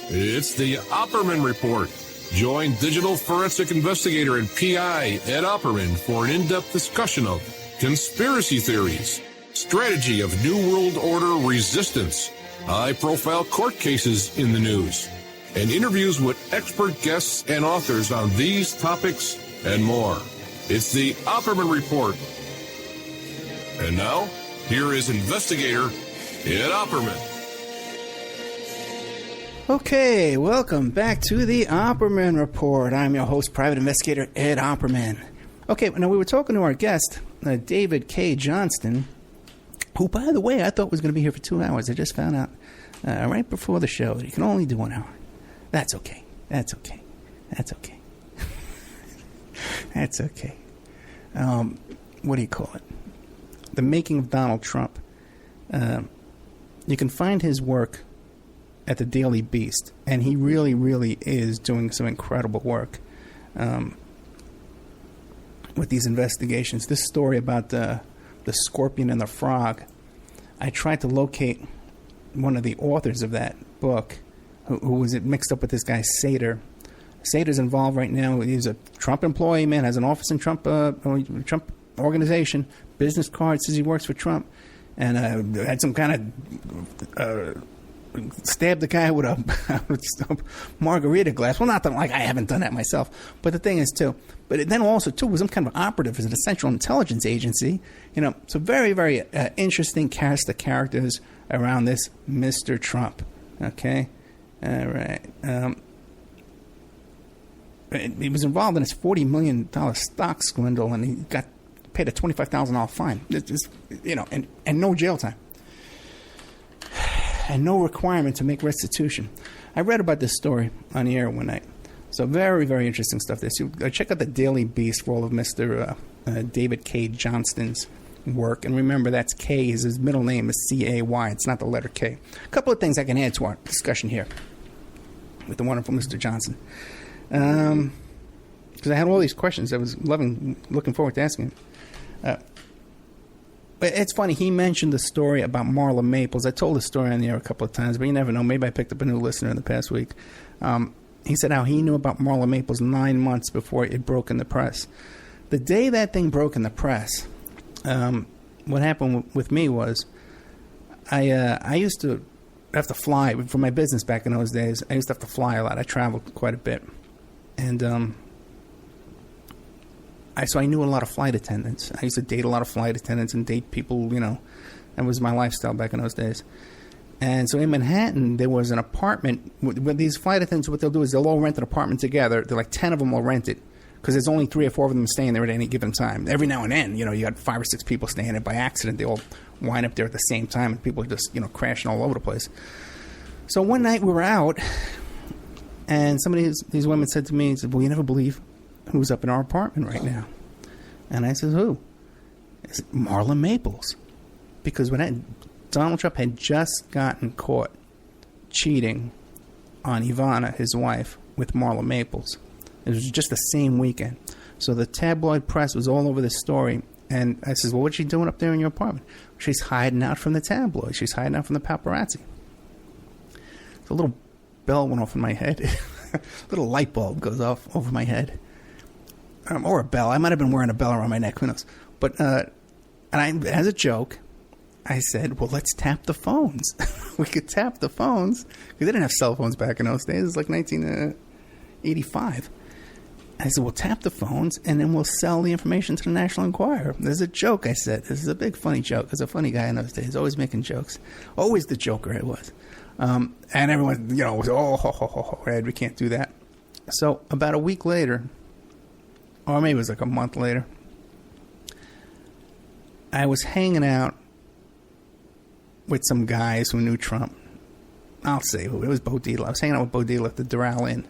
It's the Opperman Report. Join digital forensic investigator and PI Ed Opperman for an in-depth discussion of conspiracy theories, strategy of New World Order resistance, high-profile court cases in the news, and interviews with expert guests and authors on these topics and more. It's the Opperman Report. And now, here is investigator Ed Opperman. Okay, welcome back to the Opperman Report. I'm your host, private investigator Ed Opperman. Okay, now we were talking to our guest, David Cae Johnston, who, by the way, I thought was going to be here for 2 hours. I just found out right before the show that he can only do 1 hour. That's okay. That's okay. That's okay. That's okay. What do you call it? The Making of Donald Trump. You can find his work at the Daily Beast, and he really, really is doing some incredible work with these investigations. This story about the scorpion and the frog, I tried to locate one of the authors of that book, who was mixed up with this guy Sater. Sater's involved right now. He's a Trump employee, man, has an office in Trump organization, business card, says he works for Trump, and had some kind of stabbed the guy with a margarita glass. Well, not that I haven't done that myself, but the thing is but then also was some kind of operative as an Central Intelligence Agency. So very, very interesting cast of characters around this Mr. Trump. Okay, all right. He was involved in this $40 million stock swindle, and he got paid a $25,000 fine. And no jail time. And no requirement to make restitution. I read about this story on the air one night. So very, very interesting stuff there. So check out the Daily Beast for all of Mr. David Cae Johnston's work. And remember, that's K. His middle name is C-A-Y. It's not the letter K. A couple of things I can add to our discussion here with the wonderful Mr. Johnson. Because I had all these questions I was looking forward to asking him. But it's funny, he mentioned the story about Marla Maples. I told the story on the air a couple of times, but you never know. Maybe I picked up a new listener in the past week. He said how he knew about Marla Maples 9 months before it broke in the press. The day that thing broke in the press, what happened with me was I used to have to fly for my business back in those days. I used to have to fly a lot. I traveled quite a bit. And so I knew a lot of flight attendants. I used to date a lot of flight attendants and date people, that was my lifestyle back in those days. And so in Manhattan, there was an apartment with these flight attendants. What they'll do is they'll all rent an apartment together. They're like 10 of them will rent it because there's only 3 or 4 of them staying there at any given time. Every now and then, you got 5 or 6 people staying there by accident. They all wind up there at the same time, and people are just, crashing all over the place. So one night we were out, and these women said to me, well, you never believe who's up in our apartment right now. And I said, who? It's Marla Maples. Because Donald Trump had just gotten caught cheating on Ivana, his wife, with Marla Maples. It was just the same weekend. So the tabloid press was all over this story. And I said, well, what's she doing up there in your apartment? She's hiding out from the tabloid. She's hiding out from the paparazzi. So a little bell went off in my head. A little light bulb goes off over my head. Or a bell. I might have been wearing a bell around my neck. Who knows? But as a joke, I said, well, let's tap the phones. We could tap the phones. Because they didn't have cell phones back in those days. It was like 1985. I said, we'll tap the phones, and then we'll sell the information to the National Enquirer. There's a joke, I said. This is a big, funny joke. There's a funny guy in those days, always making jokes. Always the joker, it was. And everyone, was, Ed, we can't do that. So about a week later, or maybe it was like a month later, I was hanging out with some guys who knew Trump. I'll say who. It was Bo Dietl. I was hanging out with Bo Dietl at the Doral Inn,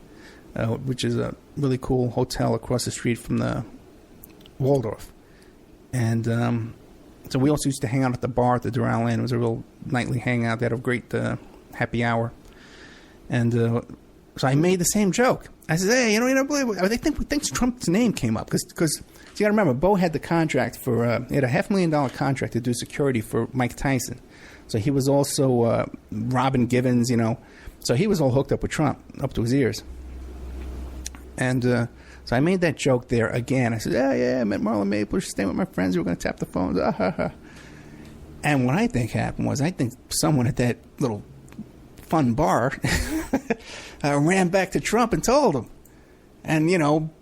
which is a really cool hotel across the street from the Waldorf. And so we also used to hang out at the bar at the Doral Inn. It was a real nightly hangout. They had a great happy hour. And so I made the same joke. I said, hey, you don't believe it. I think Trump's name came up. Because you got to remember, Bo had the contract for, he had a $500,000 contract to do security for Mike Tyson. So he was also Robin Givens, So he was all hooked up with Trump, up to his ears. And so I made that joke there again. I said, yeah, I met Marla Maples. She's staying with my friends. We were going to tap the phones. And what I think happened was, I think someone at that little fun bar ran back to Trump and told him. And,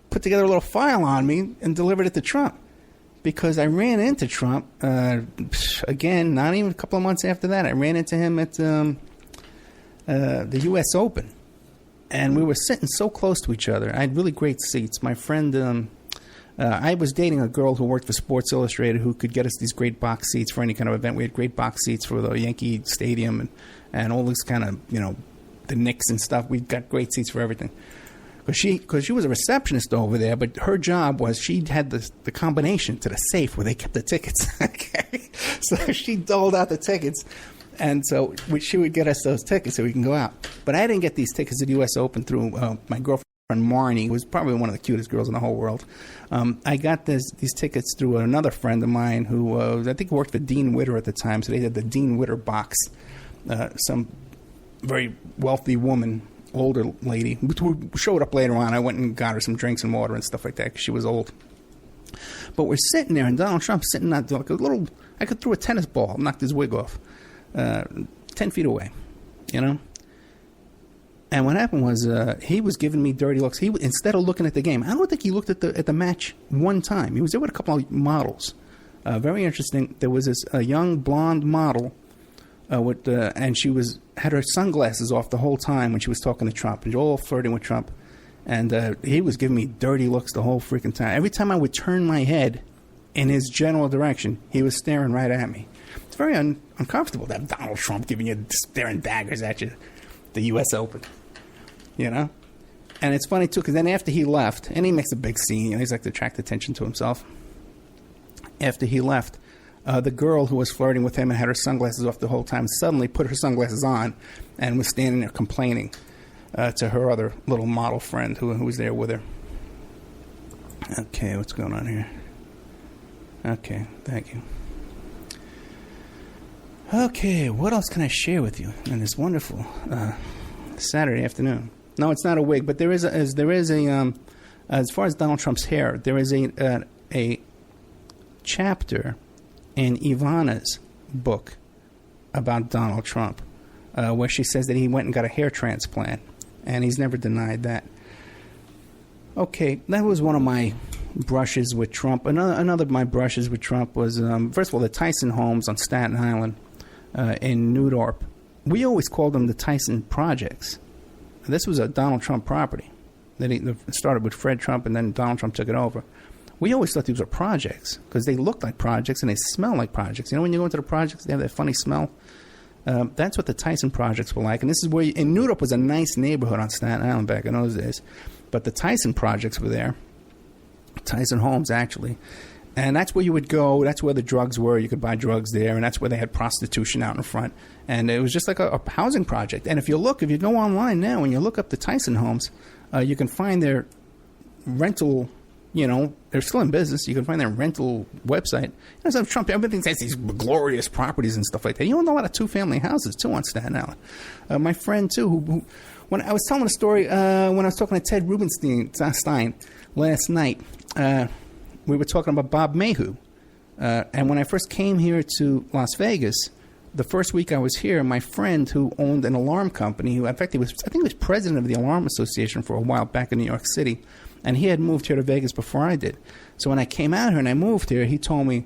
put together a little file on me and delivered it to Trump. Because I ran into Trump, again, not even a couple of months after that. I ran into him at the U.S. Open. And we were sitting so close to each other. I had really great seats. My friend, I was dating a girl who worked for Sports Illustrated who could get us these great box seats for any kind of event. We had great box seats for the Yankee Stadium and all this kind of, the Knicks and stuff. We got great seats for everything. Because she was a receptionist over there, but her job was she had the combination to the safe where they kept the tickets. Okay? So she doled out the tickets. And so she would get us those tickets so we can go out. But I didn't get these tickets at the U.S. Open through my girlfriend, Marnie, who was probably one of the cutest girls in the whole world. I got these tickets through another friend of mine who I think worked for Dean Witter at the time. So they had the Dean Witter box. Some very wealthy woman, older lady, who showed up later on. I went and got her some drinks and water and stuff like that because she was old. But we're sitting there, and Donald Trump's sitting like a little, I could throw a tennis ball, knocked his wig off. 10 feet away, And what happened was he was giving me dirty looks. He instead of looking at the game, I don't think he looked at the match one time. He was there with a couple of models. Very interesting. There was this young blonde model and she had her sunglasses off the whole time when she was talking to Trump, and all flirting with Trump. And he was giving me dirty looks the whole freaking time. Every time I would turn my head in his general direction, he was staring right at me. It's very uncomfortable to have Donald Trump giving you staring daggers at you, the U.S. Open, And it's funny, too, because then after he left, and he makes a big scene, he's like to attract attention to himself. After he left, the girl who was flirting with him and had her sunglasses off the whole time suddenly put her sunglasses on and was standing there complaining to her other little model friend who was there with her. Okay, what's going on here? Okay, thank you. Okay, what else can I share with you in this wonderful Saturday afternoon? No, it's not a wig, but there is a as far as Donald Trump's hair, there is a chapter in Ivana's book about Donald Trump, where she says that he went and got a hair transplant, and he's never denied that. Okay, that was one of my brushes with Trump. Another of my brushes with Trump was, first of all, the Tyson homes on Staten Island. In New Dorp. We always called them the Tyson Projects. This was a Donald Trump property. It started with Fred Trump, and then Donald Trump took it over. We always thought these were projects because they looked like projects and they smell like projects. When you go into the projects, they have that funny smell. That's what the Tyson Projects were like. And this is where, and New Dorp was a nice neighborhood on Staten Island back in those days. But the Tyson Projects were there. Tyson Homes, actually. And that's where you would go. That's where the drugs were. You could buy drugs there. And that's where they had prostitution out in front. And it was just like a housing project. And if you go online now and you look up the Tyson homes, you can find their rental, they're still in business. You can find their rental website. So Trump, everything has these glorious properties and stuff like that. You own a lot of two-family houses, too, on Staten Island. My friend, too, who when I was telling a story, when I was talking to Ted Rubenstein last night, we were talking about Bob Mayhew. And when I first came here to Las Vegas, the first week I was here, my friend who owned an alarm company, who in fact I think he was president of the Alarm Association for a while back in New York City, and he had moved here to Vegas before I did. So when I came out here and I moved here, he told me,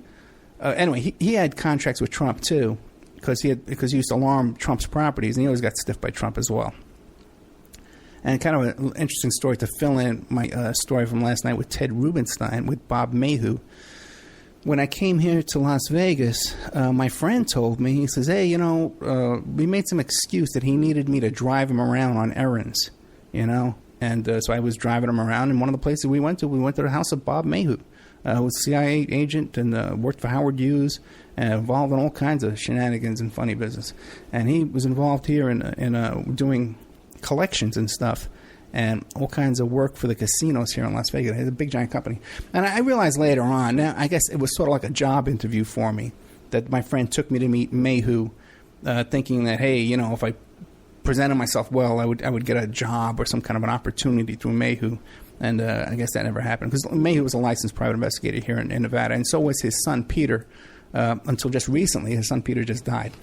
anyway, he had contracts with Trump too, because he used to alarm Trump's properties, and he always got stiffed by Trump as well. And kind of an interesting story to fill in my story from last night with Ted Rubenstein, with Bob Mayhew. When I came here to Las Vegas, my friend told me, he says, hey, we made some excuse that he needed me to drive him around on errands, And so I was driving him around, and one of the places we went to the house of Bob Mayhew, who was a CIA agent and worked for Howard Hughes, involved in all kinds of shenanigans and funny business. And he was involved here in doing collections and stuff and all kinds of work for the casinos here in Las Vegas. It's a big, giant company. And I realized later on, now I guess it was sort of like a job interview for me, that my friend took me to meet Mayhew, thinking that, hey, if I presented myself well, I would get a job or some kind of an opportunity through Mayhew. And I guess that never happened because Mayhew was a licensed private investigator here in Nevada, and so was his son Peter. Until just recently, his son Peter just died.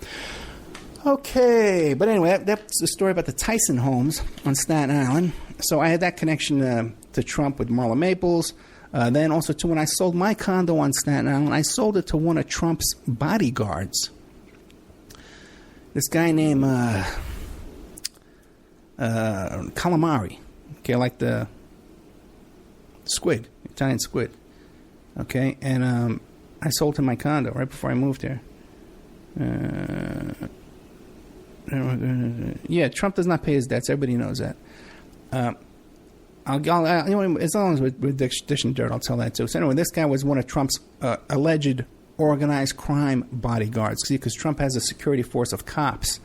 Okay, but anyway, that's the story about the Tyson homes on Staten Island. So I had that connection to Trump with Marla Maples. Then also, too, when I sold my condo on Staten Island, I sold it to one of Trump's bodyguards. This guy named Calamari. Okay, like the squid, Italian squid. Okay, and I sold him my condo right before I moved here. Yeah, Trump does not pay his debts. Everybody knows that. As long as we're dishing dirt, I'll tell that too. So anyway, this guy was one of Trump's alleged organized crime bodyguards. See, because Trump has a security force of cops.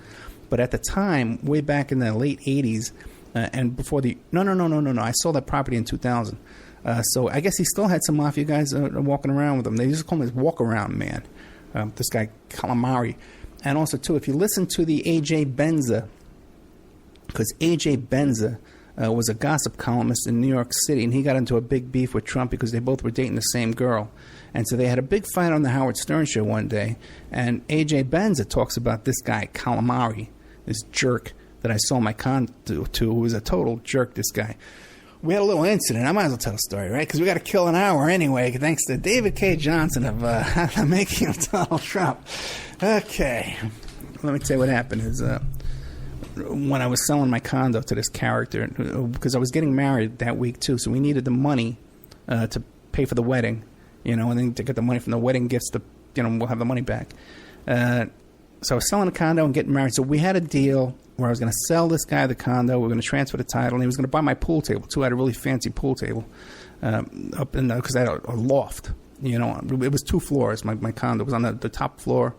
But at the time, way back in the late 80s, and before the... No. I sold that property in 2000. So I guess he still had some mafia guys walking around with him. They used to call him his walk-around man, this guy Calamari. And also, too, if you listen to the A.J. Benza, because A.J. Benza was a gossip columnist in New York City, and he got into a big beef with Trump because they both were dating the same girl. And so they had a big fight on the Howard Stern show one day, and A.J. Benza talks about this guy, Calamari, this jerk that I sold my condo to, who was a total jerk, this guy. We had a little incident. I might as well tell the story, right? Because we got to kill an hour anyway, thanks to David Cae Johnston of The Making of Donald Trump. Okay. Let me tell you what happened. Is when I was selling my condo to this character, because I was getting married that week, too, so we needed the money to pay for the wedding, and then to get the money from the wedding gifts, we'll have the money back. So I was selling a condo and getting married. So we had a deal where I was going to sell this guy the condo. We were going to transfer the title, and he was going to buy my pool table, too. I had a really fancy pool table up in because I had a loft. It was 2 floors. My condo was on the top floor,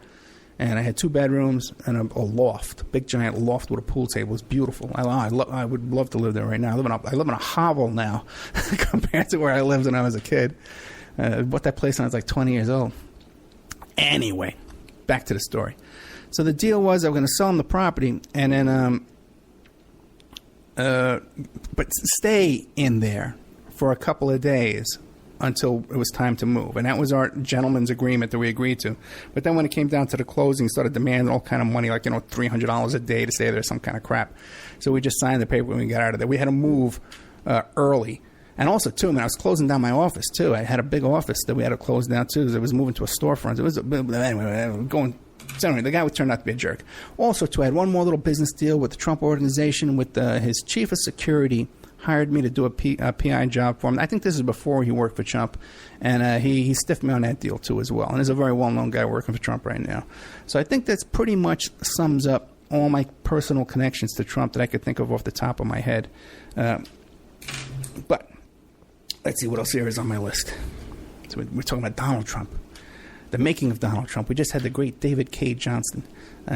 and I had 2 bedrooms and a loft, big giant loft with a pool table. It was beautiful. I would love to live there right now. I live in a hovel now compared to where I lived when I was a kid. Bought that place when I was like 20 years old. Anyway, back to the story. So the deal was I was going to sell him the property and then but stay in there for a couple of days until it was time to move. And that was our gentleman's agreement that we agreed to. But then when it came down to the closing, started demanding all kind of money, like, $300 a day to stay there, some kind of crap. So we just signed the paper when we got out of there. We had to move early. And also, too, I was closing down my office, too. I had a big office that we had to close down, too, because it was moving to a storefront. It was, anyway, going... So anyway, the guy would turn out to be a jerk. Also, too, I had one more little business deal with the Trump organization with his chief of security hired me to do a PI job for him. I think this is before he worked for Trump. And he stiffed me on that deal, too, as well. And he's a very well-known guy working for Trump right now. So I think that's pretty much sums up all my personal connections to Trump that I could think of off the top of my head. But let's see what else here is on my list. So we're talking about Donald Trump. The Making of Donald Trump. We just had the great David Cae Johnston.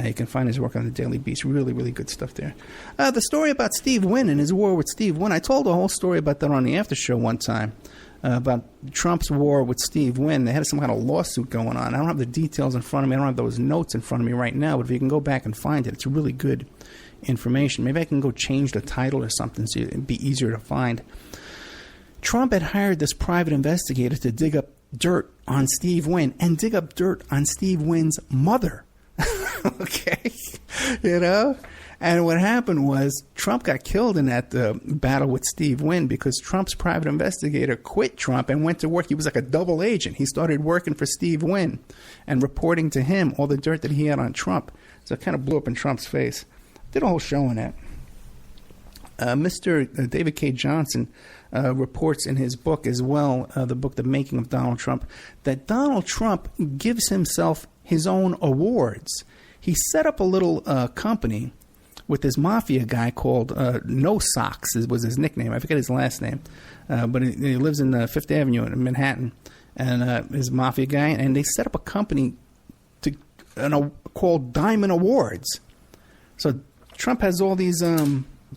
You can find his work on the Daily Beast. Really, really good stuff there. The story about Steve Wynn and his war with Steve Wynn. I told a whole story about that on the after show one time, about Trump's war with Steve Wynn. They had some kind of lawsuit going on. I don't have the details in front of me. I don't have those notes in front of me right now, but if you can go back and find it, it's really good information. Maybe I can go change the title or something so it'd be easier to find. Trump had hired this private investigator to dig up dirt on Steve Wynn and dig up dirt on Steve Wynn's mother. Okay? And what happened was Trump got killed in that battle with Steve Wynn because Trump's private investigator quit Trump and went to work. He was like a double agent. He started working for Steve Wynn and reporting to him all the dirt that he had on Trump. So it kind of blew up in Trump's face. Did a whole show on that. Mr. David Cae Johnston reports in his book as well, the book The Making of Donald Trump, that Donald Trump gives himself his own awards. He set up a little company with this mafia guy called No Socks was his nickname. I forget his last name, but he lives in Fifth Avenue in Manhattan, and his mafia guy, and they set up a company called Diamond Awards. So Trump has all these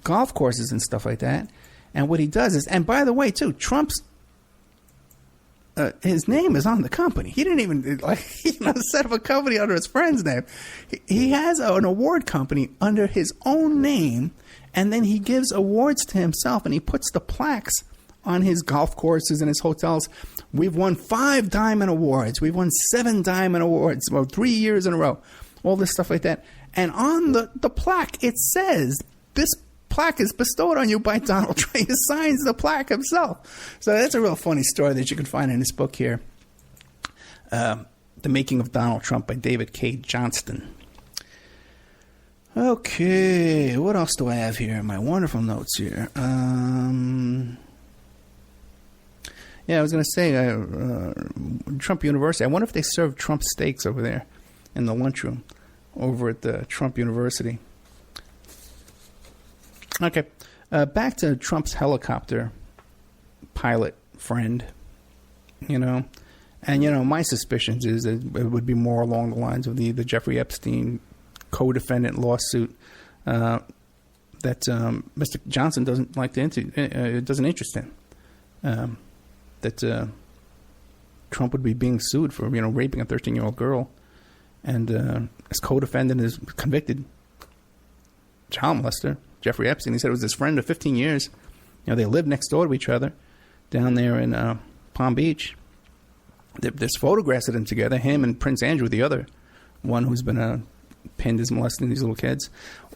golf courses and stuff like that. And what he does is, and by the way, too, Trump's his name is on the company. He didn't even set up a company under his friend's name. He has an award company under his own name, and then he gives awards to himself, and he puts the plaques on his golf courses and his hotels. We've won 5 diamond awards. We've won 7 diamond awards, 3 years in a row. All this stuff like that. And on the plaque, it says, this plaque is bestowed on you by Donald Trump. He signs the plaque himself. So that's a real funny story that you can find in this book here. The Making of Donald Trump by David Cae Johnston. Okay, what else do I have here in my wonderful notes here? Yeah, I was going to say, Trump University. I wonder if they serve Trump steaks over there in the lunchroom over at the Trump University. Okay, back to Trump's helicopter pilot friend, And, my suspicions is that it would be more along the lines of the Jeffrey Epstein co-defendant lawsuit that Mr. Johnson doesn't like to doesn't interest in. That Trump would be being sued for, raping a 13-year-old girl, and his co-defendant is convicted child molester, Jeffrey Epstein. He said it was his friend of 15 years. They lived next door to each other down there in Palm Beach. There's photographs of them together, him and Prince Andrew, the other one who's been pinned as molesting these little kids.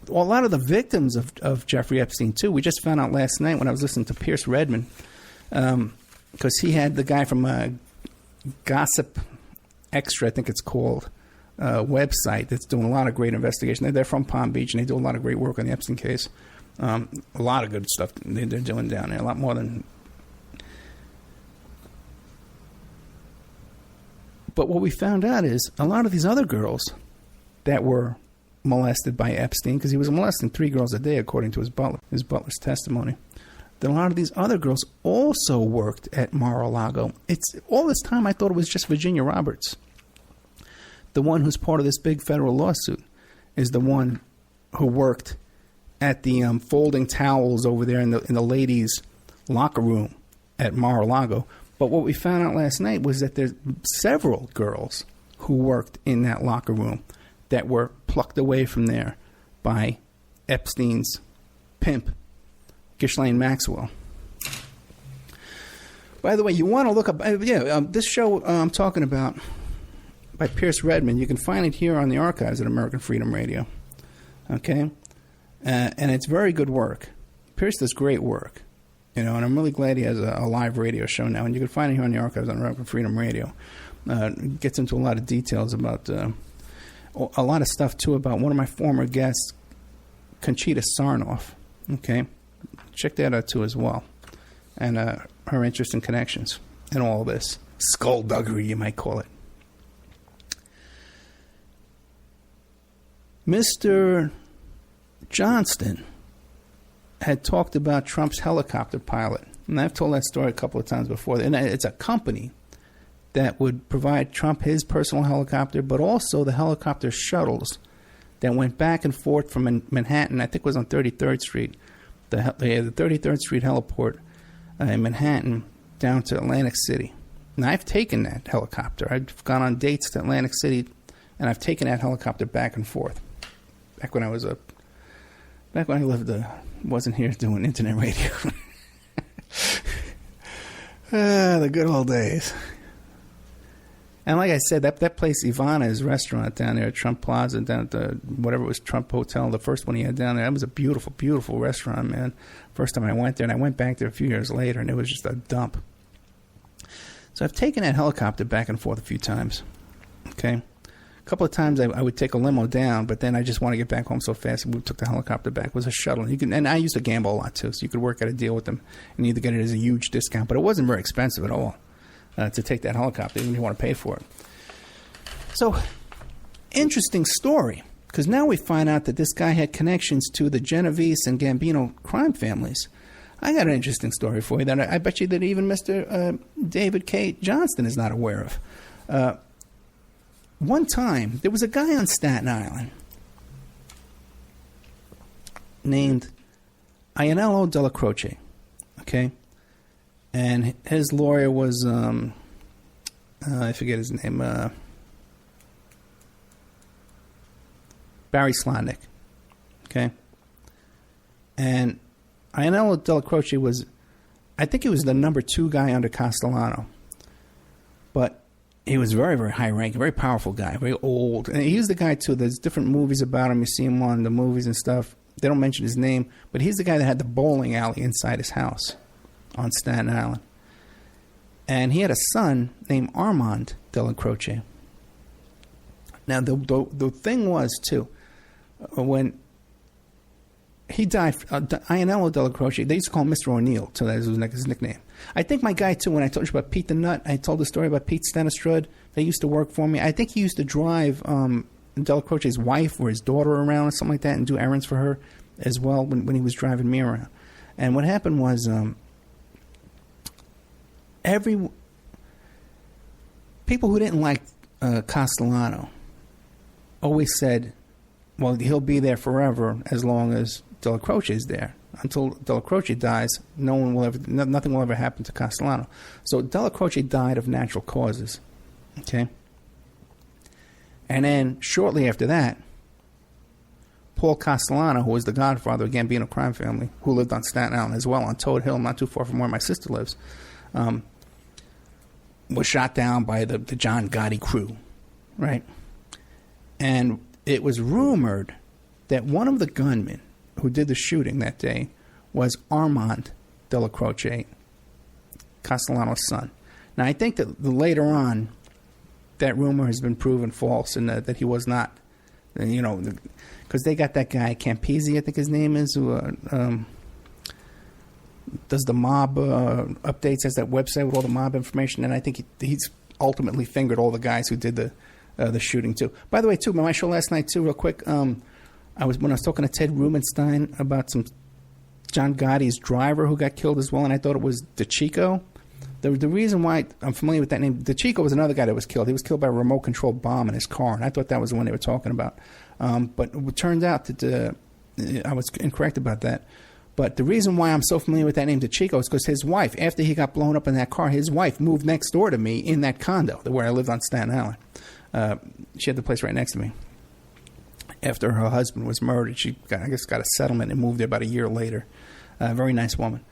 Well, a lot of the victims of Jeffrey Epstein, too. We just found out last night when I was listening to Pierce Redmond, because he had the guy from Gossip Extra, I think it's called, website that's doing a lot of great investigation. They're from Palm Beach, and they do a lot of great work on the Epstein case. A lot of good stuff they're doing down there, a lot more than... But what we found out is a lot of these other girls that were molested by Epstein, because he was molesting 3 girls a day, according to his butler's testimony, that a lot of these other girls also worked at Mar-a-Lago. It's all this time I thought it was just Virginia Roberts. The one who's part of this big federal lawsuit is the one who worked at the folding towels over there in the ladies' locker room at Mar-a-Lago. But what we found out last night was that there's several girls who worked in that locker room that were plucked away from there by Epstein's pimp, Ghislaine Maxwell. By the way, you want to look up... this show I'm talking about by Pierce Redmond, you can find it here on the archives at American Freedom Radio. Okay? And it's very good work. Pierce does great work. And I'm really glad he has a live radio show now. And you can find it here on the archives on American Freedom Radio. Gets into a lot of details about... a lot of stuff, too, about one of my former guests, Conchita Sarnoff. Okay? Check that out, too, as well. And her interest and connections and all this. Skullduggery, you might call it. Mr. Johnston had talked about Trump's helicopter pilot. And I've told that story a couple of times before. And it's a company that would provide Trump his personal helicopter, but also the helicopter shuttles that went back and forth from Manhattan. I think it was on 33rd Street. The 33rd Street heliport in Manhattan down to Atlantic City. And I've taken that helicopter. I've gone on dates to Atlantic City, and I've taken that helicopter back and forth. Back when I lived, wasn't here doing internet radio. The good old days. And like I said, that place, Ivana's restaurant down there at Trump Plaza, down at the, whatever it was, Trump Hotel, the first one he had down there, that was a beautiful, beautiful restaurant, man. First time I went there, and I went back there a few years later, and it was just a dump. So I've taken that helicopter back and forth a few times, okay? A couple of times I would take a limo down, but then I just want to get back home so fast, we took the helicopter back. It was a shuttle. And I used to gamble a lot, too, so you could work out a deal with them and either get it as a huge discount, but it wasn't very expensive at all. To take that helicopter, even if you want to pay for it. So, interesting story, because now we find out that this guy had connections to the Genovese and Gambino crime families. I got an interesting story for you that I bet you that even Mr. David Cae Johnston is not aware of. One time, there was a guy on Staten Island named Ionello Della Croce, okay? And his lawyer was I forget his name. Barry Slotnick. Okay? And Ionello Della Croce was, I think he was the number 2 guy under Castellano. But he was very, very high-ranking, very powerful guy, very old. And he's the guy, too. There's different movies about him. You see him on the movies and stuff. They don't mention his name. But he's the guy that had the bowling alley inside his house on Staten Island. And he had a son named Armand Della Croce. Now, the thing was, too, when he died, Ionello Della Croce, they used to call him Mr. O'Neill, so that was his nickname. I think my guy, too, when I told you about Pete the Nut, I told the story about Pete Stanistrud. They used to work for me. I think he used to drive Della Croce's wife or his daughter around or something like that and do errands for her as well when he was driving me around. And what happened was people who didn't like Castellano always said, well, he'll be there forever as long as Della Croce is there. Until Della Croce dies, nothing will ever happen to Castellano. So Della Croce died of natural causes. Okay? And then shortly after that, Paul Castellano, who was the godfather of Gambino crime family, who lived on Staten Island as well, on Toad Hill, not too far from where my sister lives, was shot down by the John Gotti crew, right? And it was rumored that one of the gunmen who did the shooting that day was Armand Della Croce, Castellano's son. Now, I think that later on, that rumor has been proven false and that he was not, because they got that guy, Campisi, I think his name is, who does the mob updates, has that website with all the mob information, and I think he's ultimately fingered all the guys who did the shooting, too. By the way, too, my show last night, too, real quick, when I was talking to Ted Rubenstein about some John Gotti's driver who got killed as well, and I thought it was DeChico. The reason why I'm familiar with that name, DeChico was another guy that was killed. He was killed by a remote-controlled bomb in his car, and I thought that was the one they were talking about. But it turned out that I was incorrect about that. But the reason why I'm so familiar with that name, DeChico, is because his wife, after he got blown up in that car, his wife moved next door to me in that condo where I lived on Staten Island. She had the place right next to me. After her husband was murdered, she got a settlement and moved there about a year later. Very nice woman.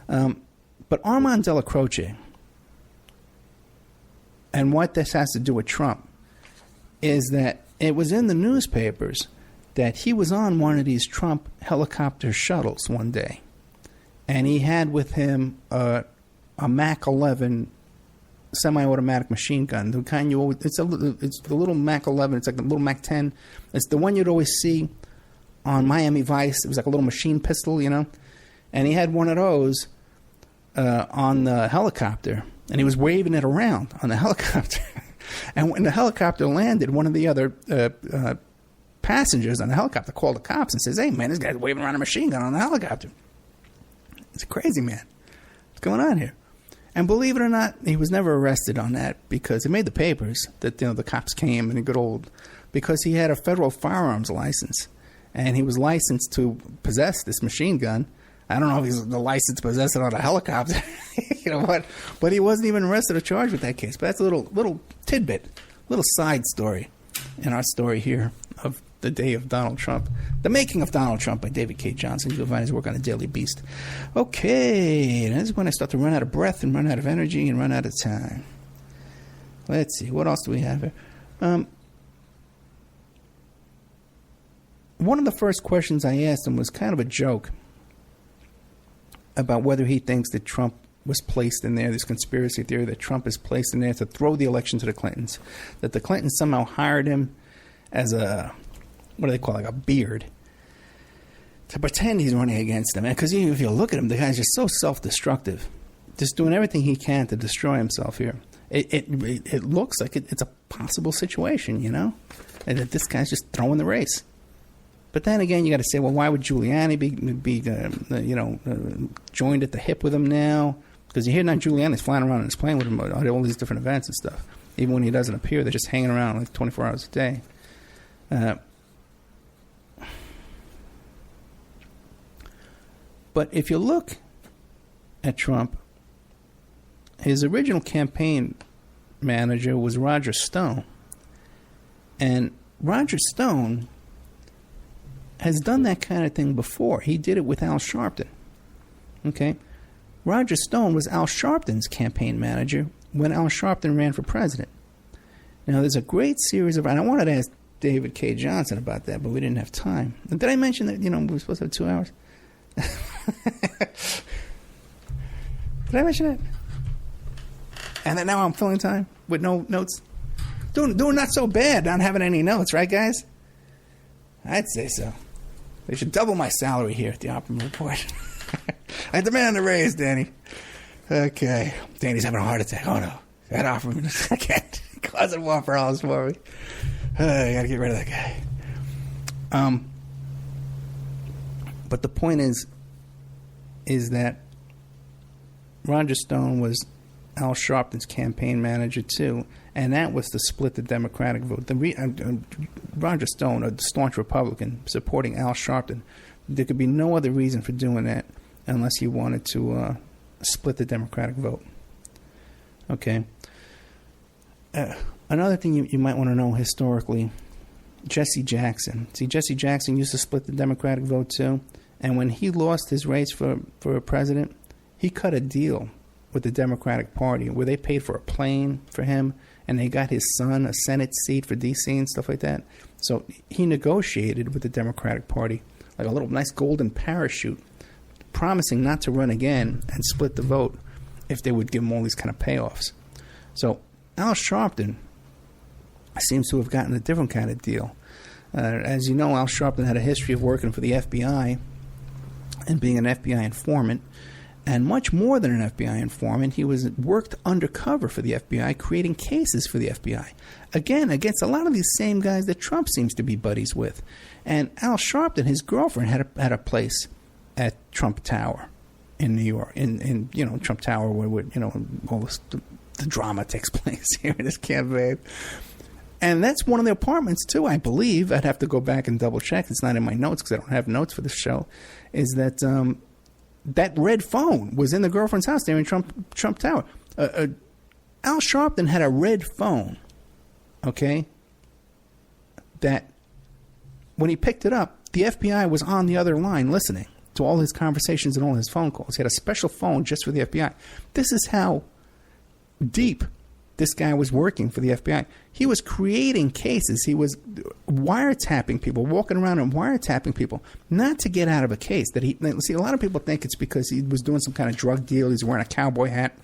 But Armand Della Croce, and what this has to do with Trump, is that it was in the newspapers that he was on one of these Trump helicopter shuttles one day, and he had with him a Mac 11 semi-automatic machine gun. The kind it's the little Mac 11. It's like the little Mac 10. It's the one you'd always see on Miami Vice. It was like a little machine pistol, and he had one of those on the helicopter, and he was waving it around on the helicopter. And when the helicopter landed, one of the other passengers on the helicopter called the cops and says, "Hey, man, this guy's waving around a machine gun on the helicopter. It's crazy, man. What's going on here?" And believe it or not, he was never arrested on that because it made the papers that the cops came and because he had a federal firearms license, and he was licensed to possess this machine gun. I don't know if he's the license to possess it on a helicopter, but he wasn't even arrested or charged with that case. But that's a little tidbit, little side story in our story here of the day of Donald Trump. The Making of Donald Trump by David Cae Johnston. You'll find his work on the Daily Beast. Okay, this is when I start to run out of breath and run out of energy and run out of time. Let's see, what else do we have here? One of the first questions I asked him was kind of a joke about whether he thinks that Trump was placed in there, this conspiracy theory that Trump is placed in there to throw the election to the Clintons, that the Clintons somehow hired him as a, what do they call it, like a beard, to pretend he's running against them. Because if you look at him, the guy's just so self-destructive, just doing everything he can to destroy himself here. It looks like it's a possible situation, and that this guy's just throwing the race. But then again, you got to say, well, why would Giuliani be joined at the hip with him now? Because you hear now Giuliani's flying around in his plane with him at all these different events and stuff. Even when he doesn't appear, they're just hanging around like 24 hours a day. But if you look at Trump, his original campaign manager was Roger Stone. And Roger Stone has done that kind of thing before. He did it with Al Sharpton. Okay? Roger Stone was Al Sharpton's campaign manager when Al Sharpton ran for president. Now, there's a great series of... And I wanted to ask David Cae Johnston about that, but we didn't have time. Did I mention that, we were supposed to have 2 hours? Did I mention that? And then now I'm filling time with no notes? Doing not so bad, not having any notes, right, guys? I'd say so. They should double my salary here at the Optimum Report. I demand a raise, Danny. Okay. Danny's having a heart attack. Oh, no. That Optimum, I can't. Causing more problems for me. I got to get rid of that guy. But the point is that Roger Stone was Al Sharpton's campaign manager, too, and that was to split the Democratic vote. Roger Stone, a staunch Republican, supporting Al Sharpton, there could be no other reason for doing that unless he wanted to split the Democratic vote. Okay. Another thing you might want to know historically, Jesse Jackson. See, Jesse Jackson used to split the Democratic vote, too, and when he lost his race for president, he cut a deal with the Democratic Party where they paid for a plane for him and they got his son a Senate seat for D.C. and stuff like that. So he negotiated with the Democratic Party like a little nice golden parachute, promising not to run again and split the vote if they would give him all these kind of payoffs. So Al Sharpton seems to have gotten a different kind of deal. As you know, Al Sharpton had a history of working for the FBI and being an FBI informant. And much more than an FBI informant, he worked undercover for the FBI, creating cases for the FBI. Again, against a lot of these same guys that Trump seems to be buddies with. And Al Sharpton, his girlfriend, had a place at Trump Tower in New York. In Trump Tower, where all this, the drama takes place here in this campaign. And that's one of the apartments, too, I believe. I'd have to go back and double check. It's not in my notes because I don't have notes for the show. Is that... that red phone was in the girlfriend's house there in Trump Tower. Al Sharpton had a red phone, okay, that when he picked it up, the FBI was on the other line listening to all his conversations and all his phone calls. He had a special phone just for the FBI. This is how deep this guy was working for the FBI. He was creating cases. He was wiretapping people, walking around and wiretapping people, not to get out of a case. See, a lot of people think it's because he was doing some kind of drug deal. He's wearing a cowboy hat,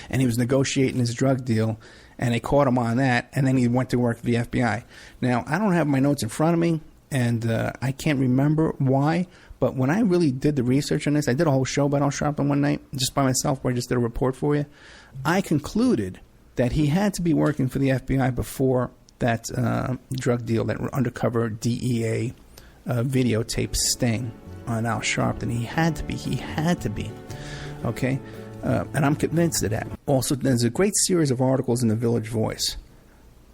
and he was negotiating his drug deal, and they caught him on that, and then he went to work for the FBI. Now, I don't have my notes in front of me, and I can't remember why, but when I really did the research on this, I did a whole show about Al Sharpton one night, just by myself, where I just did a report for you. I concluded that he had to be working for the FBI before that drug deal, that undercover DEA videotape sting on Al Sharpton. He had to be. Okay? And I'm convinced of that. Also, there's a great series of articles in the Village Voice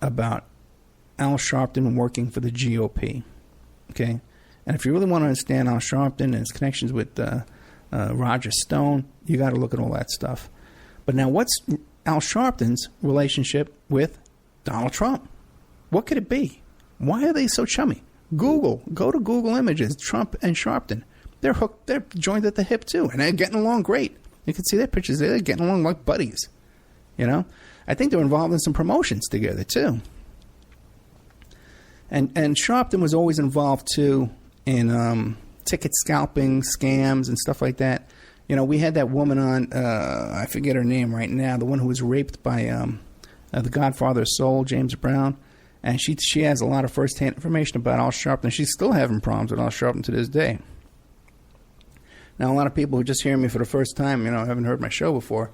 about Al Sharpton working for the GOP. Okay? And if you really want to understand Al Sharpton and his connections with Roger Stone, you got to look at all that stuff. But now, what's Al Sharpton's relationship with Donald Trump? What could it be? Why are they so chummy? Go to Google Images, Trump and Sharpton. They're hooked. They're joined at the hip too, and they're getting along great. You can see their pictures. They're getting along like buddies. I think they're involved in some promotions together too. And Sharpton was always involved too in ticket scalping scams and stuff like that. We had that woman on, I forget her name right now, the one who was raped by the Godfather of Soul, James Brown. And she has a lot of first-hand information about Al Sharpton. She's still having problems with Al Sharpton to this day. Now, a lot of people who just hear me for the first time, haven't heard my show before.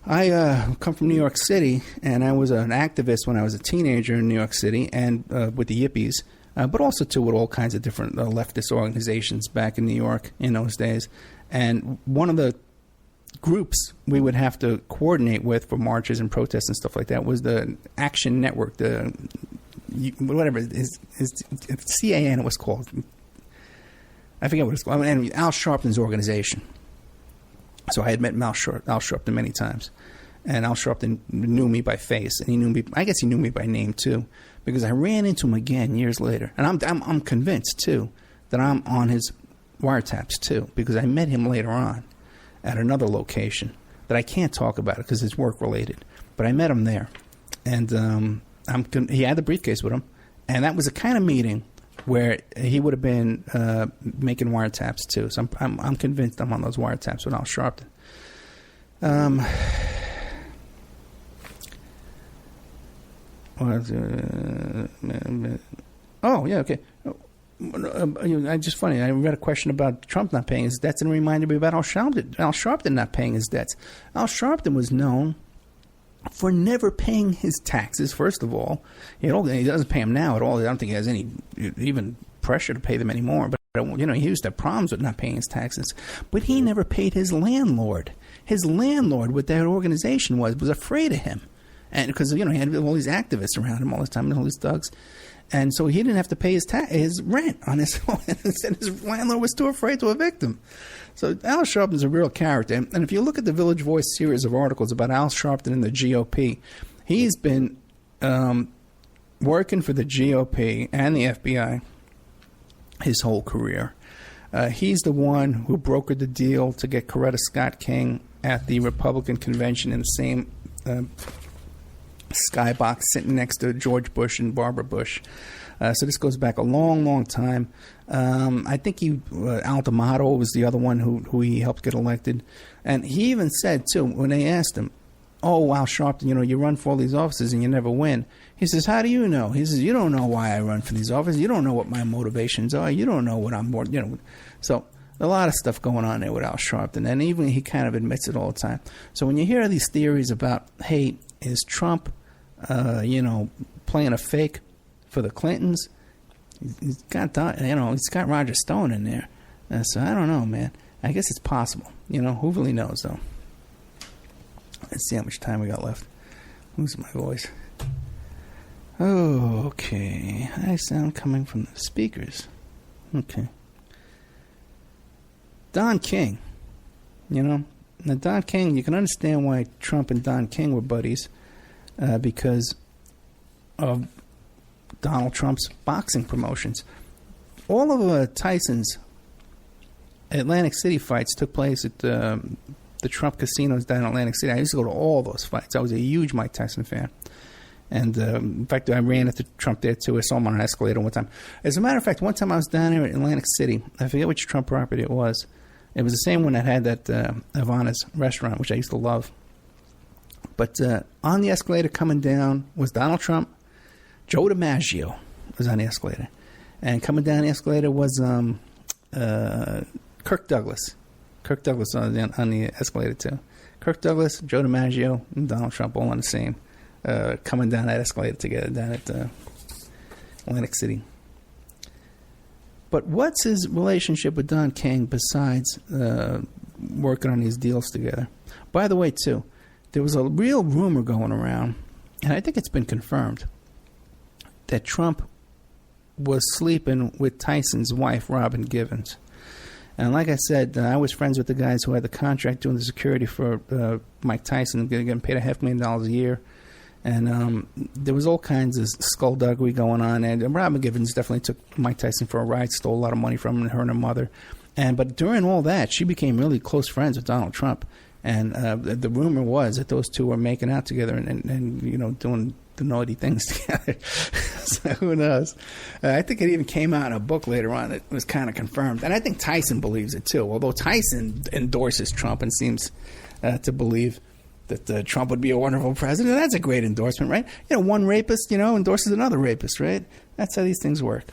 I come from New York City, and I was an activist when I was a teenager in New York City, and with the Yippies, but also, too, with all kinds of different leftist organizations back in New York in those days. And one of the groups we would have to coordinate with for marches and protests and stuff like that was the Action Network, whatever is CAN it was called. I forget what it's called. Al Sharpton's organization. So I had met Al Sharpton many times. And Al Sharpton knew me by face, and he knew me. I guess he knew me by name too, because I ran into him again years later, and I'm convinced too that I'm on his wiretaps too, because I met him later on at another location that I can't talk about it because it's work related. But I met him there, and he had the briefcase with him, and that was the kind of meeting where he would have been making wiretaps too. So I'm convinced I'm on those wiretaps with Al Sharpton. Oh yeah, okay. Just funny. I read a question about Trump not paying his debts, and it reminded me about Al Sharpton not paying his debts. Al Sharpton was known for never paying his taxes. First of all, he doesn't pay them now at all. I don't think he has any even pressure to pay them anymore. But he used to have problems with not paying his taxes. But he never paid his landlord. His landlord, what that organization was afraid of him, and because he had all these activists around him all the time, and all these thugs. And so he didn't have to pay his rent on his own, and his landlord was too afraid to evict him. So Al Sharpton's a real character. And if you look at the Village Voice series of articles about Al Sharpton and the GOP, he's been working for the GOP and the FBI his whole career. He's the one who brokered the deal to get Coretta Scott King at the Republican convention in the same skybox sitting next to George Bush and Barbara Bush. So this goes back a long, long time. I think Al D'Amato was the other one who he helped get elected. And he even said, too, when they asked him, oh, Al Sharpton, you run for all these offices and you never win. He says, how do you know? He says, you don't know why I run for these offices. You don't know what my motivations are. You don't know what I'm more, So a lot of stuff going on there with Al Sharpton. And even he kind of admits it all the time. So when you hear these theories about, hey, is Trump, playing a fake for the Clintons? He's got Roger Stone in there. So I don't know, man. I guess it's possible. Who really knows, though? Let's see how much time we got left. Losing my voice. Oh, okay. High sound coming from the speakers. Okay. Don King. Now, Don King, you can understand why Trump and Don King were buddies. Because of Donald Trump's boxing promotions. All of Tyson's Atlantic City fights took place at the Trump casinos down in Atlantic City. I used to go to all those fights. I was a huge Mike Tyson fan. And in fact, I ran into Trump there too. I saw him on an escalator one time. As a matter of fact, one time I was down there in Atlantic City. I forget which Trump property it was. It was the same one that had that Havana's restaurant, which I used to love. But on the escalator coming down was Donald Trump. Joe DiMaggio was on the escalator. And coming down the escalator was Kirk Douglas. Kirk Douglas on the escalator, too. Kirk Douglas, Joe DiMaggio, and Donald Trump all on the same, coming down that escalator together down at Atlantic City. But what's his relationship with Don King besides working on these deals together? By the way, too, there was a real rumor going around, and I think it's been confirmed, that Trump was sleeping with Tyson's wife, Robin Givens. And like I said, I was friends with the guys who had the contract doing the security for Mike Tyson, getting paid $500,000 a year. And there was all kinds of skullduggery going on. And Robin Givens definitely took Mike Tyson for a ride, stole a lot of money from him, her and her mother. But during all that, she became really close friends with Donald Trump. And the rumor was that those two were making out together and doing the naughty things together. So who knows? I think it even came out in a book later on that was kind of confirmed. And I think Tyson believes it too, although Tyson endorses Trump and seems to believe that Trump would be a wonderful president. That's a great endorsement, right? One rapist, endorses another rapist, right? That's how these things work.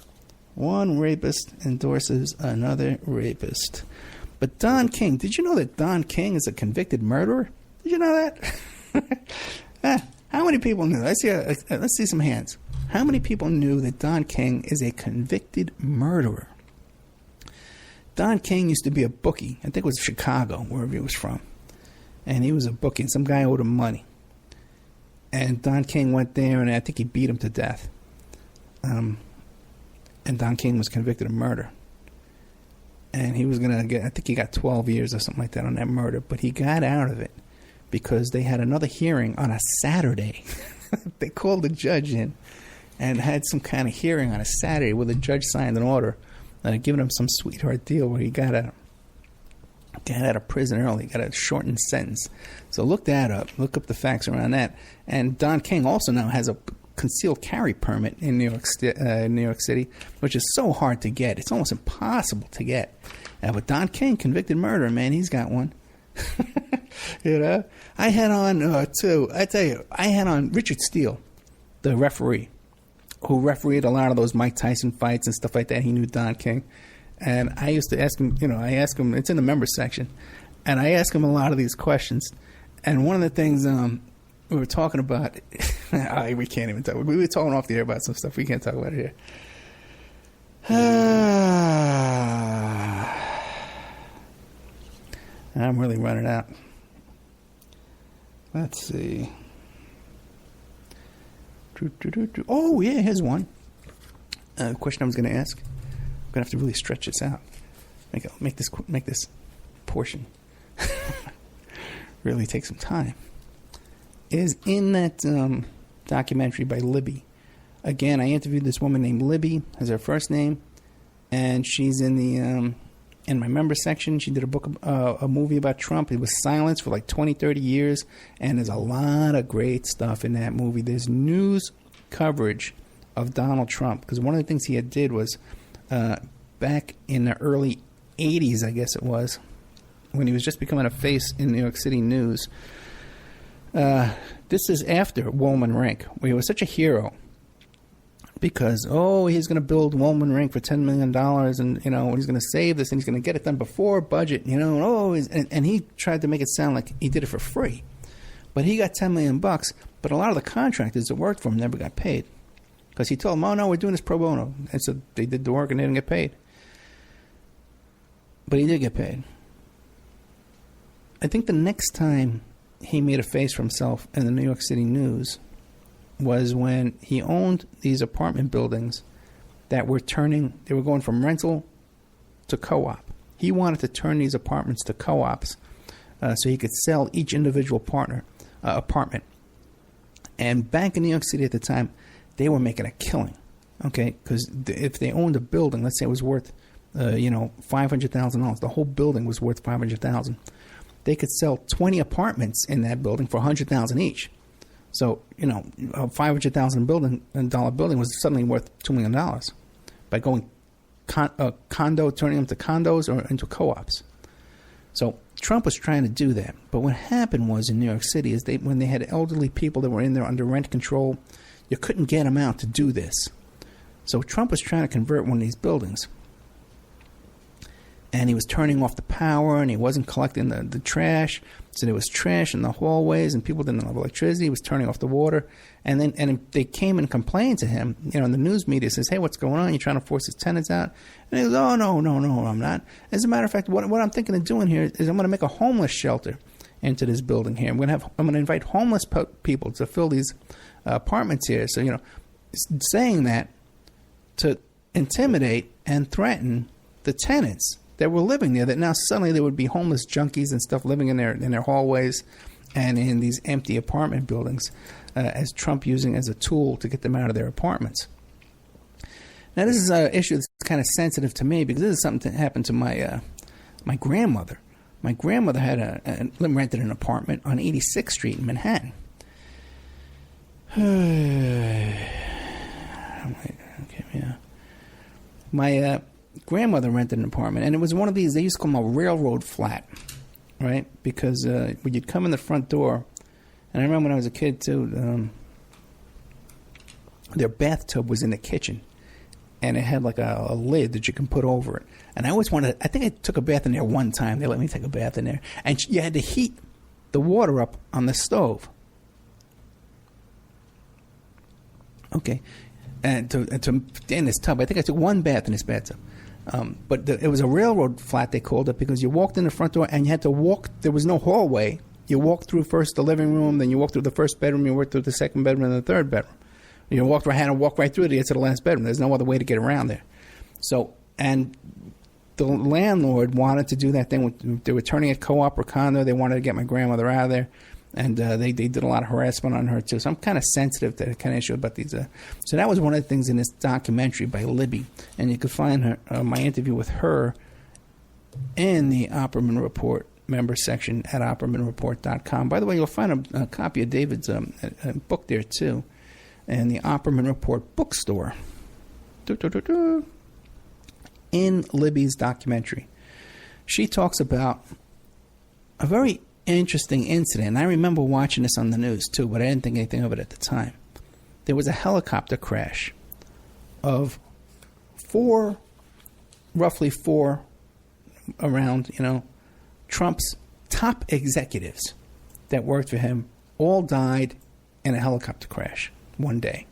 One rapist endorses another rapist. But Don King, did you know that Don King is a convicted murderer? Did you know that? How many people knew? Let's see some hands. How many people knew that Don King is a convicted murderer? Don King used to be a bookie. I think it was Chicago, wherever he was from. And he was a bookie, and some guy owed him money. And Don King went there, and I think he beat him to death. And Don King was convicted of murder. And he was going to get, I think he got 12 years or something like that on that murder. But he got out of it because they had another hearing on a Saturday. They called the judge in and had some kind of hearing on a Saturday where the judge signed an order that had given him some sweetheart deal where he got out of prison early, got a shortened sentence. So look that up. Look up the facts around that. And Don King also now has a concealed carry permit in New York City, which is so hard to get. It's almost impossible to get. But Don King, convicted murderer, man, he's got one. You know, I had on I had on Richard Steele, the referee, who refereed a lot of those Mike Tyson fights and stuff like that. He knew Don King, and I used to ask him. You know, I asked him. It's in the members section, and I asked him a lot of these questions. And one of the things we were talking about, we can't even talk. We were talking off the air about some stuff. We can't talk about it here. I'm really running out. Let's see. Oh, yeah, here's one. Question I was going to ask. I'm going to have to really stretch this out. Make this portion really take some time. Is in that documentary by Libby. Again, I interviewed this woman named Libby, as her first name, and she's in the in my member section. She did a movie about Trump. It was silenced for like 20, 30 years, and there's a lot of great stuff in that movie. There's news coverage of Donald Trump, because one of the things he did was back in the early 80s, I guess it was, when he was just becoming a face in New York City news. This is after Woolman Rink, where he was such a hero. Because, he's going to build Woolman Rink for $10 million, and, he's going to save this, and he's going to get it done before budget, and he tried to make it sound like he did it for free. But he got $10 million, but a lot of the contractors that worked for him never got paid. Because he told them, oh, no, we're doing this pro bono. And so they did the work and they didn't get paid. But he did get paid. I think the next time he made a face for himself in the New York City news was when he owned these apartment buildings that were they were going from rental to co-op. He wanted to turn these apartments to co-ops so he could sell each individual apartment. And back in New York City at the time, they were making a killing, okay? Because if they owned a building, let's say it was worth, $500,000, the whole building was worth $500,000. They could sell 20 apartments in that building for $100,000 each. So, a $500,000 dollar building was suddenly worth $2 million by going turning them to condos or into co-ops. So Trump was trying to do that. But what happened was in New York City is when they had elderly people that were in there under rent control, you couldn't get them out to do this. So Trump was trying to convert one of these buildings. And he was turning off the power, and he wasn't collecting the trash. So there was trash in the hallways, and people didn't have electricity. He was turning off the water. And they came and complained to him. And the news media says, hey, what's going on? You're trying to force his tenants out? And he goes, oh, no, I'm not. As a matter of fact, what I'm thinking of doing here is I'm going to make a homeless shelter into this building here. I'm going to invite homeless people to fill these apartments here. So, saying that to intimidate and threaten the tenants that were living there, that now suddenly there would be homeless junkies and stuff living in their hallways and in these empty apartment buildings, as Trump using as a tool to get them out of their apartments. Now, this is an issue that's kind of sensitive to me, because this is something that happened to my grandmother. My grandmother had rented an apartment on 86th Street in Manhattan. My grandmother rented an apartment, and it was one of these, they used to call them a railroad flat, right? Because when you'd come in the front door, and I remember when I was a kid too, their bathtub was in the kitchen, and it had like a lid that you can put over it. And I always wanted, I think I took a bath in there one time. They let me take a bath in there. And you had to heat the water up on the stove. Okay. And in this tub, I think I took one bath in this bathtub. But it was a railroad flat, they called it, because you walked in the front door and you had to walk. There was no hallway. You walked through first the living room, then you walked through the first bedroom, you walked through the second bedroom and the third bedroom. You had to walk right through to get to the last bedroom. There's no other way to get around there. So, and the landlord wanted to do that thing. They were turning it co-op or condo. They wanted to get my grandmother out of there. And they did a lot of harassment on her, too. So I'm kind of sensitive to the kind of issue about these. So that was one of the things in this documentary by Libby. And you could find her, my interview with her in the Opperman Report member section at oppermanreport.com. By the way, you'll find a copy of David's book there, too, in the Opperman Report bookstore. In Libby's documentary, she talks about a very interesting incident. And I remember watching this on the news, too, but I didn't think anything of it at the time. There was a helicopter crash of roughly four around, Trump's top executives that worked for him all died in a helicopter crash one day.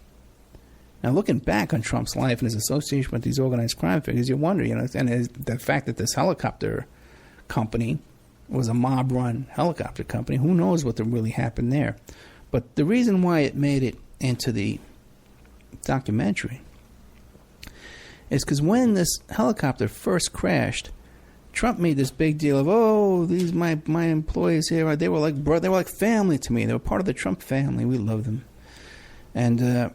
Now, looking back on Trump's life and his association with these organized crime figures, you wonder, and the fact that this helicopter company was a mob-run helicopter company, who knows what really happened there. But the reason why it made it into the documentary is because when this helicopter first crashed, Trump made this big deal of, these my employees here, they were like family to me. They were part of the Trump family. We love them. And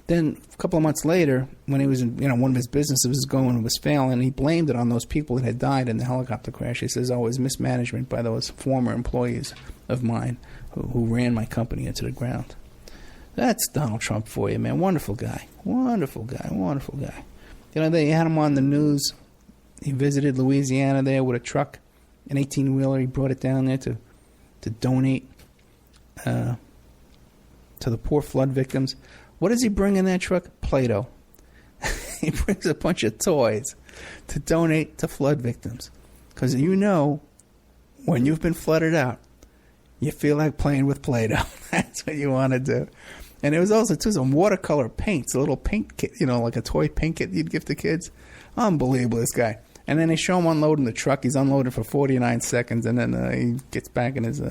then a couple of months later, when he was in, one of his businesses was going and was failing, he blamed it on those people that had died in the helicopter crash. He says, it was mismanagement by those former employees of mine who ran my company into the ground. That's Donald Trump for you, man. Wonderful guy. Wonderful guy. Wonderful guy. They had him on the news. He visited Louisiana there with a truck, an 18-wheeler. He brought it down there to donate to the poor flood victims. What does he bring in that truck? Play-Doh. He brings a bunch of toys to donate to flood victims. Because when you've been flooded out, you feel like playing with Play-Doh. That's what you want to do. And there was also, too, some watercolor paints, a little paint kit, like a toy paint kit you'd give to kids. Unbelievable, this guy. And then they show him unloading the truck. He's unloaded for 49 seconds, and then he gets back in his...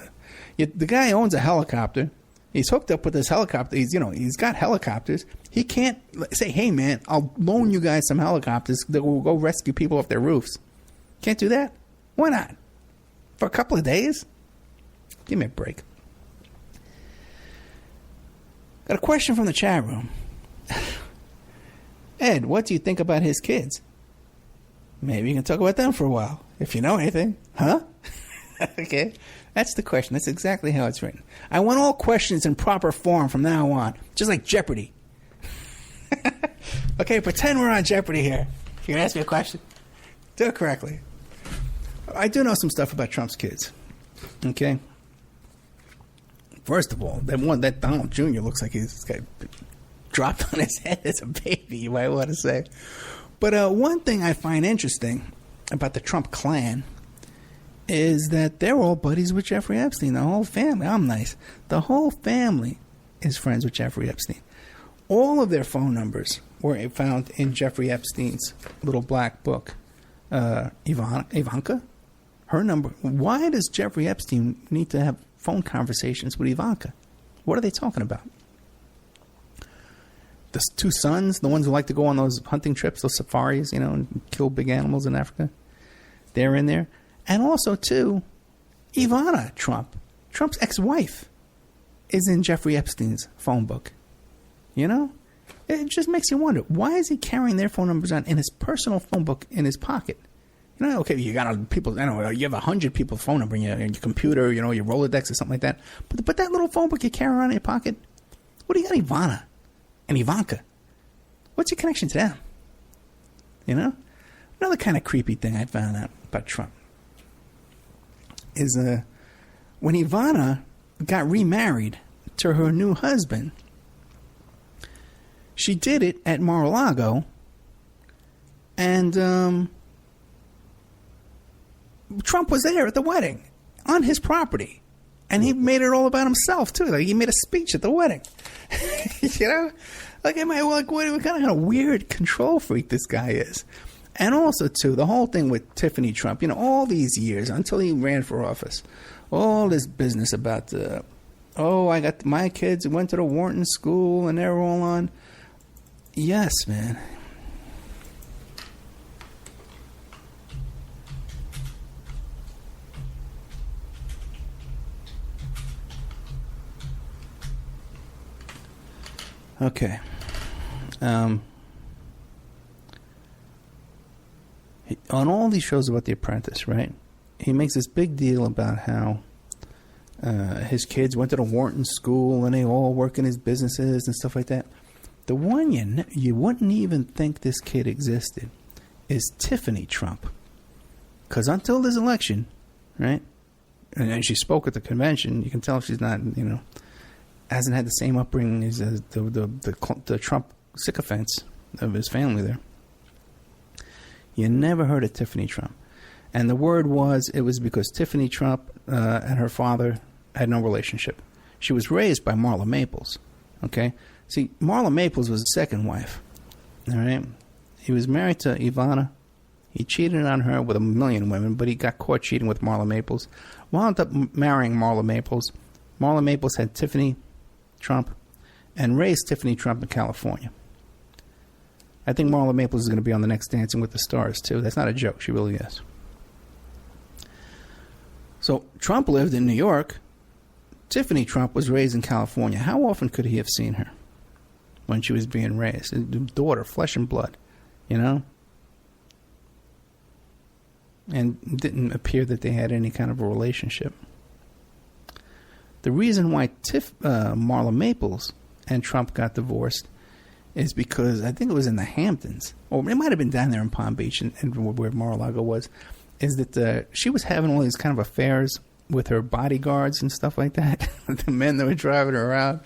the guy owns a helicopter. He's hooked up with this helicopter. He's got helicopters. He can't say, hey, man, I'll loan you guys some helicopters that will go rescue people off their roofs. Can't do that? Why not? For a couple of days? Give me a break. Got a question from the chat room. Ed, what do you think about his kids? Maybe you can talk about them for a while, if you know anything. Huh? Okay. That's the question. That's exactly how it's written. I want all questions in proper form from now on, just like Jeopardy. Okay, pretend we're on Jeopardy here. If you're going to ask me a question, do it correctly. I do know some stuff about Trump's kids. Okay? First of all, that Donald Jr. looks like he's got dropped on his head as a baby, you might want to say. But one thing I find interesting about the Trump clan is that they're all buddies with Jeffrey Epstein. The whole family. I'm nice. The whole family is friends with Jeffrey Epstein. All of their phone numbers were found in Jeffrey Epstein's little black book. Ivanka? Her number. Why does Jeffrey Epstein need to have phone conversations with Ivanka? What are they talking about? The two sons, the ones who like to go on those hunting trips, those safaris, and kill big animals in Africa. They're in there. And also, too, Ivana Trump, Trump's ex-wife, is in Jeffrey Epstein's phone book. It just makes you wonder, why is he carrying their phone numbers on in his personal phone book in his pocket? Okay, you got people, you have 100 people's phone number in your computer, your Rolodex or something like that. But that little phone book you carry around in your pocket, what do you got, Ivana and Ivanka? What's your connection to them? Another kind of creepy thing I found out about Trump is when Ivana got remarried to her new husband, she did it at Mar-a-Lago, and Trump was there at the wedding on his property, and he made it all about himself too. Like, he made a speech at the wedding. What kind of weird control freak this guy is. And also, too, the whole thing with Tiffany Trump, all these years until he ran for office, all this business about, I got my kids went to the Wharton School and they're all on. Yes, man. Okay. On all these shows about The Apprentice, right? He makes this big deal about how his kids went to the Wharton School and they all work in his businesses and stuff like that. The one you wouldn't even think this kid existed is Tiffany Trump. Because until this election, right? And she spoke at the convention. You can tell she's not, hasn't had the same upbringing as the Trump sycophants of his family there. You never heard of Tiffany Trump. And the word it was because Tiffany Trump and her father had no relationship. She was raised by Marla Maples. Okay? See, Marla Maples was his second wife. All right? He was married to Ivana. He cheated on her with a million women, but he got caught cheating with Marla Maples. Wound up marrying Marla Maples. Marla Maples had Tiffany Trump and raised Tiffany Trump in California. I think Marla Maples is going to be on the next Dancing with the Stars, too. That's not a joke. She really is. So Trump lived in New York. Tiffany Trump was raised in California. How often could he have seen her when she was being raised? His daughter, flesh and blood, And it didn't appear that they had any kind of a relationship. The reason why Marla Maples and Trump got divorced is because I think it was in the Hamptons, or it might have been down there in Palm Beach and where Mar-a-Lago was, is that she was having all these kind of affairs with her bodyguards and stuff like that, the men that were driving her around.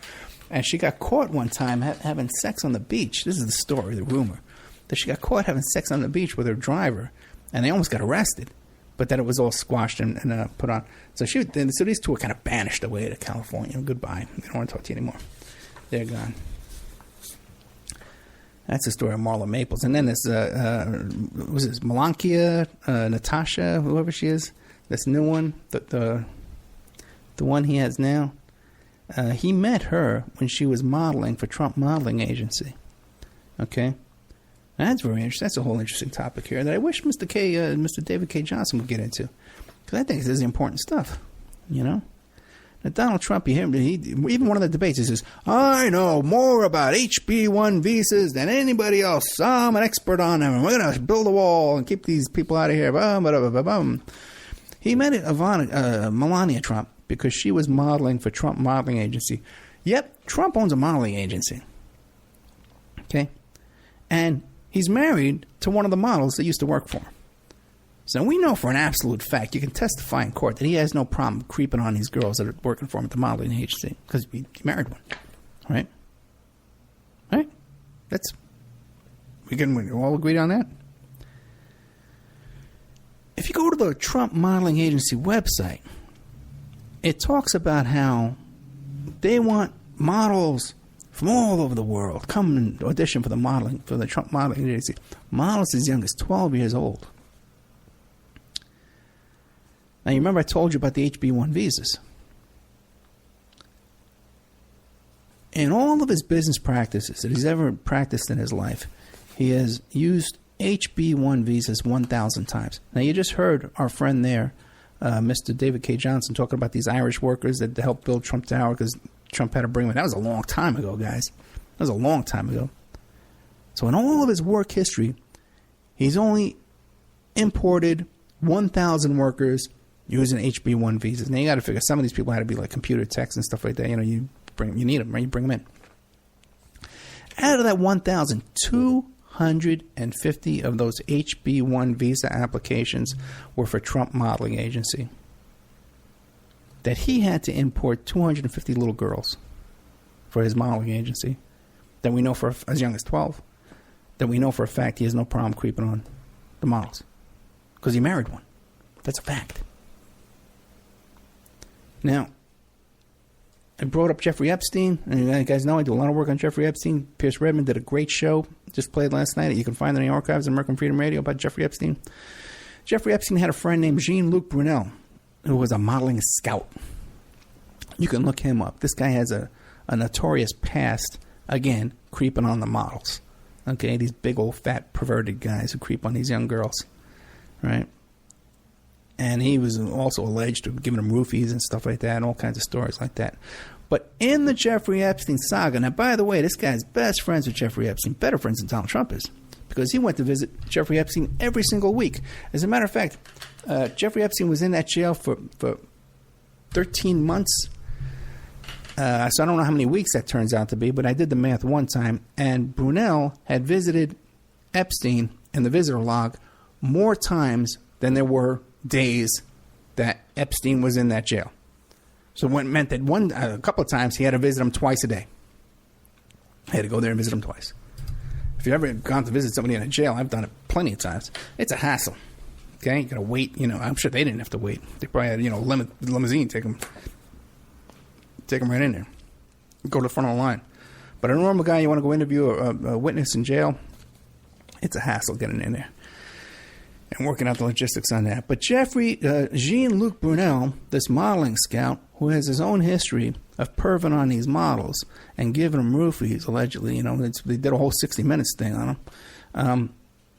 And she got caught one time having sex on the beach. This is the story, the rumor, that she got caught having sex on the beach with her driver, and they almost got arrested, but that it was all squashed and put on. So these two were kind of banished away to California. Goodbye. They don't want to talk to you anymore. They're gone. That's the story of Marla Maples. And then there's, was it Melankia, Natasha, whoever she is, this new one, the one he has now. He met her when she was modeling for Trump Modeling Agency. Okay? And that's very interesting. That's a whole interesting topic here that I wish Mr. David Cae Johnston would get into. Because I think this is important stuff, Now, Donald Trump, even one of the debates, he says, I know more about HB1 visas than anybody else. I'm an expert on them, and we're going to build a wall and keep these people out of here. He met Melania Trump because she was modeling for Trump Modeling Agency. Yep, Trump owns a modeling agency. Okay? And he's married to one of the models that used to work for him. So we know for an absolute fact, you can testify in court that he has no problem creeping on these girls that are working for him at the modeling agency because he married one, right? Right? We all agreed on that. If you go to the Trump Modeling Agency website, it talks about how they want models from all over the world come and audition for the Trump Modeling Agency. Models as young as 12 years old. Now, you remember I told you about the HB1 visas. In all of his business practices that he's ever practiced in his life, he has used HB1 visas 1,000 times. Now, you just heard our friend there, Mr. David Cae Johnston, talking about these Irish workers that helped build Trump Tower because Trump had to bring them. That was a long time ago, guys. That was a long time ago. So in all of his work history, he's only imported 1,000 workers using HB1 visas. Now you got to figure some of these people had to be like computer techs and stuff like that. You need them, right? You bring them in. Out of that 1,000, 250 of those HB1 visa applications were for Trump Modeling Agency. That he had to import 250 little girls for his modeling agency. That we know for as young as 12. That we know for a fact he has no problem creeping on the models because he married one. That's a fact. Now, I brought up Jeffrey Epstein, and you guys know I do a lot of work on Jeffrey Epstein. Pierce Redmond did a great show, just played last night. You can find it in the archives of American Freedom Radio about Jeffrey Epstein. Jeffrey Epstein had a friend named Jean-Luc Brunel, who was a modeling scout. You can look him up. This guy has a notorious past, again, creeping on the models. Okay, these big old fat perverted guys who creep on these young girls, right? And he was also alleged to have given him roofies and stuff like that, and all kinds of stories like that. But in the Jeffrey Epstein saga, now, by the way, this guy's best friends with Jeffrey Epstein, better friends than Donald Trump is, because he went to visit Jeffrey Epstein every single week. As a matter of fact, Jeffrey Epstein was in that jail for 13 months. So I don't know how many weeks that turns out to be, but I did the math one time, and Brunel had visited Epstein in the visitor log more times than there were days that Epstein was in that jail. So it meant that a couple of times he had to visit him twice a day. I had to go there and visit him twice. If you've ever gone to visit somebody in a jail, I've done it plenty of times. It's a hassle. Okay, you got to wait. I'm sure they didn't have to wait. They probably had limousine take them right in there, go to the front of the line. But a normal guy, you want to go interview a witness in jail, it's a hassle getting in there and working out the logistics on that. But Jean-Luc Brunel, this modeling scout, who has his own history of perving on these models and giving them roofies, allegedly, they did a whole 60 Minutes thing on him.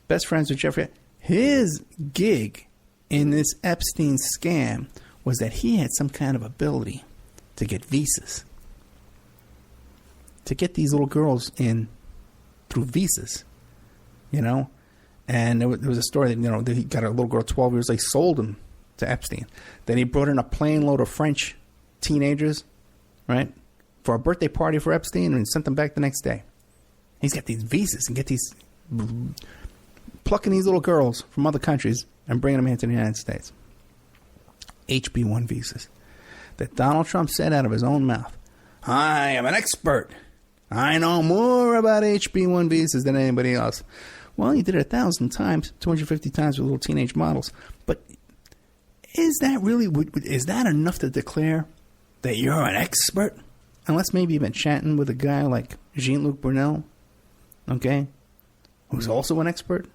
Best friends with Jeffrey. His gig in this Epstein scam was that he had some kind of ability to get visas, to get these little girls in through visas, And there was a story that, that he got a little girl 12 years old, sold him to Epstein. Then he brought in a plane load of French teenagers, right, for a birthday party for Epstein and sent them back the next day. He's got these visas and plucking these little girls from other countries and bringing them into the United States. HB1 visas. That Donald Trump said out of his own mouth, I am an expert. I know more about HB1 visas than anybody else. Well, he did it 1,000 times, 250 times with little teenage models. But is that enough to declare that you're an expert? Unless maybe you've been chatting with a guy like Jean-Luc Brunel, okay, who's also an expert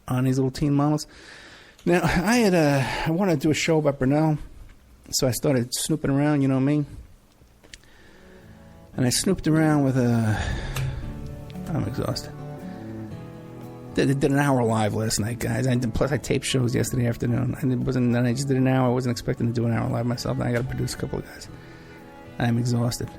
on these little teen models. Now, I wanted to do a show about Brunel, so I started snooping around, you know me. And I snooped around with I'm exhausted. They did an hour live last night, guys. Plus, I taped shows yesterday afternoon. I just did an hour. I wasn't expecting to do an hour live myself. And I got to produce a couple of guys. I'm exhausted.